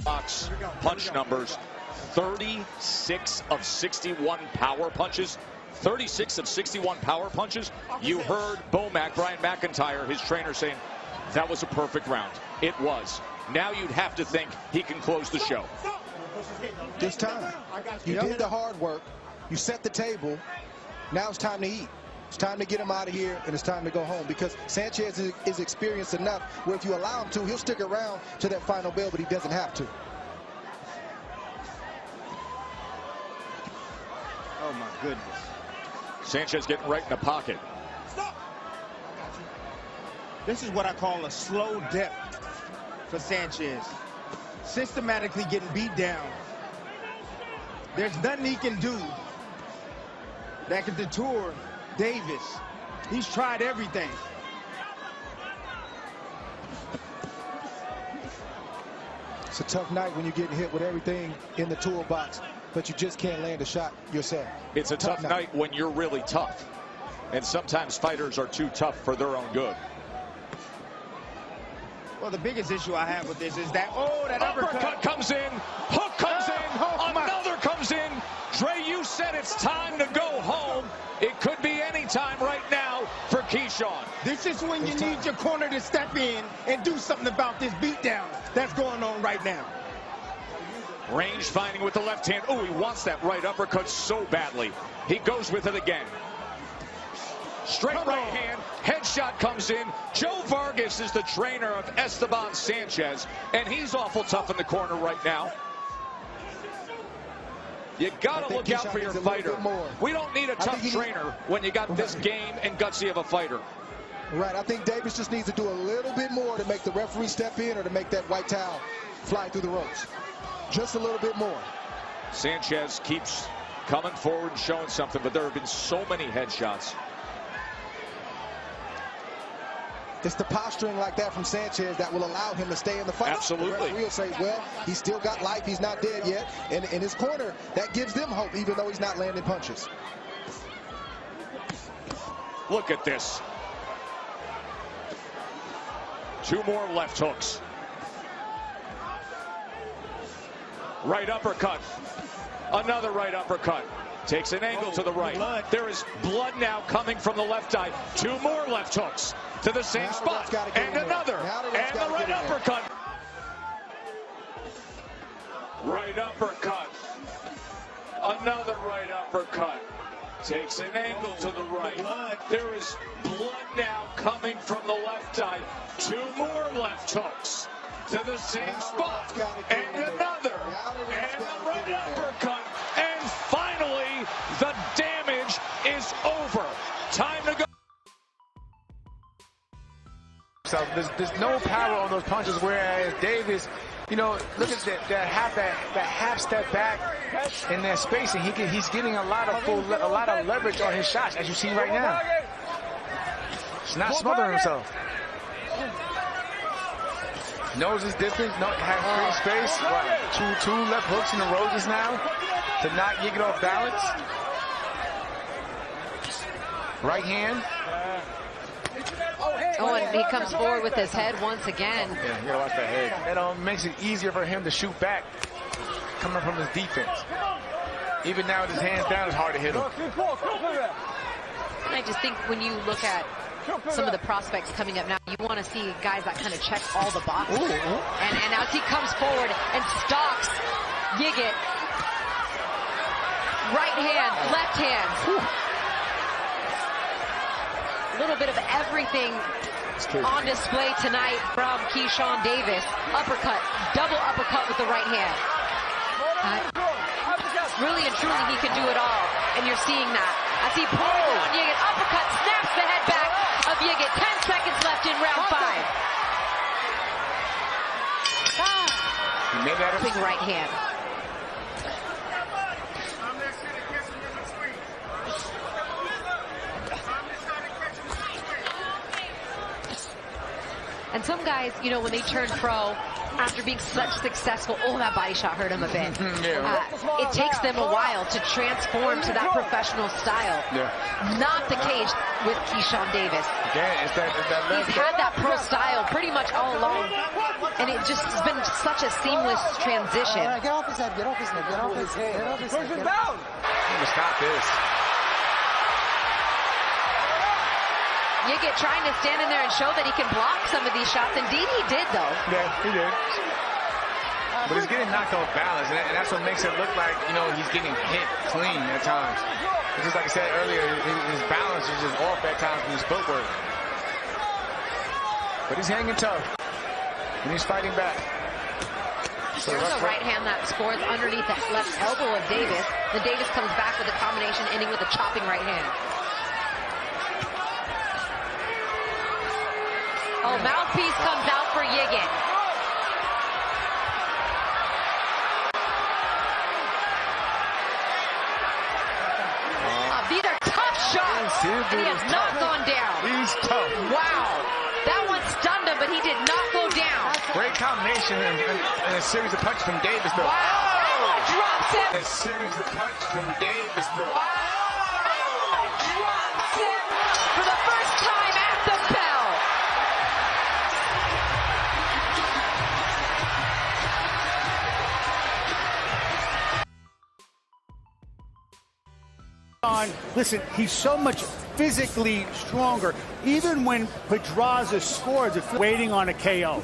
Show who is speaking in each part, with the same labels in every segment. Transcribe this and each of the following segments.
Speaker 1: Box punch numbers, 36 of 61 power punches. 36 of 61 power punches. You heard Brian McIntyre, his trainer, saying that was a perfect round. It was. Now you'd have to think he can close the show.
Speaker 2: It's time. You did the hard work. You set the table. Now it's time to eat. It's time to get him out of here, and it's time to go home, because Sanchez is experienced enough where if you allow him to, he'll stick around to that final bell, but he doesn't have to.
Speaker 3: Oh, my goodness.
Speaker 1: Sanchez getting right in the pocket.
Speaker 3: This is what I call a slow death for Sanchez. Systematically getting beat down. There's nothing he can do that can deter Davis. He's tried everything.
Speaker 2: It's a tough night when you're getting hit with everything in the toolbox, but you just can't land a shot yourself.
Speaker 1: It's a tough night when you're really tough. And sometimes fighters are too tough for their own good.
Speaker 3: Well, the biggest issue I have with this is that, that
Speaker 1: uppercut comes in, hook comes in, another comes in. Dre, you said it's time to go home. It could be any time right now for Keyshawn.
Speaker 3: This is when you need your corner to step in and do something about this beatdown that's going on right now.
Speaker 1: Range finding with the left hand. Oh, he wants that right uppercut so badly. He goes with it again. Straight right hand, headshot comes in. Joe Vargas is the trainer of Esteban Sanchez, and he's awful tough in the corner right now. You gotta look out for your fighter. We don't need a tough trainer when you got this game and gutsy of a fighter.
Speaker 2: Right, I think Davis just needs to do a little bit more to make the referee step in or to make that white towel fly through the ropes. Just a little bit more.
Speaker 1: Sanchez keeps coming forward and showing something, but there have been so many headshots.
Speaker 2: It's the posturing like that from Sanchez that will allow him to stay in the fight.
Speaker 1: Absolutely.
Speaker 2: The referee will say, well, he's still got life. He's not dead yet. And in his corner, that gives them hope, even though he's not landing punches.
Speaker 1: Look at this. 2 more left hooks. Right uppercut. Another right uppercut. Takes an angle to the right. There is blood now coming from the left eye. 2 more left hooks to the same spot. And another. And the right uppercut. Right uppercut. Another right uppercut. Takes an angle to the right. There is blood now coming from the left eye. 2 more left hooks to the same spot. And another. And the right uppercut. And finally, the damage is over. Time to go.
Speaker 4: So there's no power on those punches, whereas Davis, you know, look at that half step back in that space, and he's getting a lot of leverage on his shots, as you see right now. He's not smothering himself. Nose is different. No, has free space. Wow. Two left hooks in the roses now to not get off balance. Right hand.
Speaker 5: Oh, and he comes forward with his head once again.
Speaker 4: Yeah, you gotta watch that head. That makes it easier for him to shoot back, coming from his defense. Even now with his hands down, it's hard to hit him.
Speaker 5: And I just think when you look at some of the prospects coming up now, you want to see guys that kind of check all the boxes. And as he comes forward and stalks Yigit, right hand, left hand. A little bit of everything on display tonight from Keyshawn Davis. Uppercut, double uppercut with the right hand. Really and truly, he can do it all, and you're seeing that. As he pulls on Yigit, uppercut, snaps the head back of Yigit. 10 seconds left in round 5.
Speaker 4: He made that
Speaker 5: big right hand. And some guys, you know, when they turn pro, after being such successful, that body shot hurt him a bit.
Speaker 4: Yeah.
Speaker 5: It takes them a while to transform to that professional style.
Speaker 4: Yeah.
Speaker 5: Not the case with Keyshawn Davis.
Speaker 4: Again, it's that
Speaker 5: He's had that pro style pretty much all along, and it just has been such a seamless transition.
Speaker 6: Get off his head, get off his head, get off his head, get off his head. Push him down!
Speaker 4: Stop this.
Speaker 5: Yiggett trying to stand in there and show that he can block some of these shots. Indeed, he did, though.
Speaker 4: Yeah, he did. But he's getting knocked off balance, and that's what makes it look like, he's getting hit clean at times. It's just like I said earlier, his balance is just off at times from his footwork. But he's hanging tough, and he's fighting back. So
Speaker 5: there's a right hand that scores underneath the left elbow of Davis. Then Davis comes back with a combination, ending with a chopping right hand. Mouthpiece comes out for Yiggett. These are tough shots, and he has not gone down.
Speaker 4: He's tough.
Speaker 5: Wow. That one stunned him, but he did not go down.
Speaker 4: Great combination and a series of punches from Davis, though.
Speaker 5: Wow. That one drops him.
Speaker 4: A series of punches from Davis, though.
Speaker 5: Wow. Drops him for the first time at the bell.
Speaker 7: Listen, he's so much physically stronger. Even when Pedraza scores, it's waiting on a KO.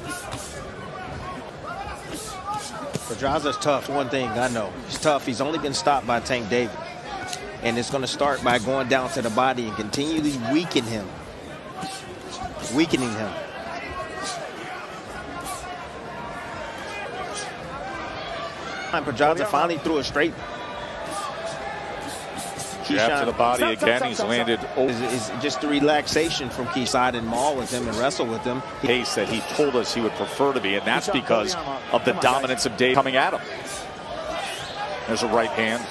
Speaker 8: Pedraza's tough. One thing I know, he's tough. He's only been stopped by Tank Davis. And it's going to start by going down to the body and continually weakening him. And Pedraza finally threw a straight.
Speaker 9: Jab to the body again. He's landed.
Speaker 8: It's just the relaxation from Keyshawn and maul with him and wrestle with him.
Speaker 9: Pace that he told us he would prefer to be, and that's because of the dominance of Davis coming at him. There's a right hand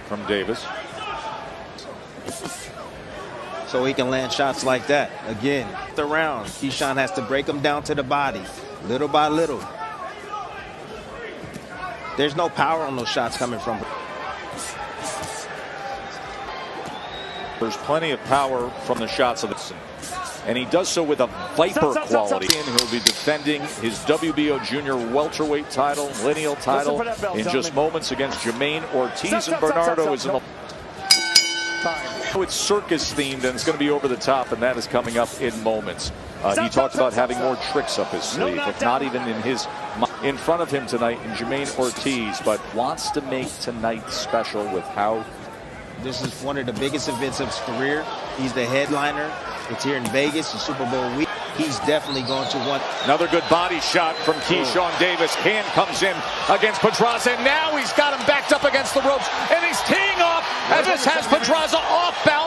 Speaker 9: from Davis.
Speaker 8: So he can land shots like that. Again, the round, Keyshawn has to break him down to the body, little by little. There's no power on those shots coming from him.
Speaker 9: There's plenty of power from the shots of this, and he does so with a Viper quality. And he'll be defending his WBO junior welterweight title, lineal title, in just moments against Jermaine Ortiz. And Bernardo is in the... It's circus themed, and it's going to be over the top, and that is coming up in moments. He talked about having more tricks up his sleeve, if not even in front of him tonight in Jermaine Ortiz, but wants to make tonight special with how...
Speaker 8: This is one of the biggest events of his career. He's the headliner. It's here in Vegas, the Super Bowl week. He's definitely going to want...
Speaker 9: Another good body shot from Keyshawn Davis. Hand comes in against Pedraza, and now he's got him backed up against the ropes, and he's teeing off as this has Pedraza off balance.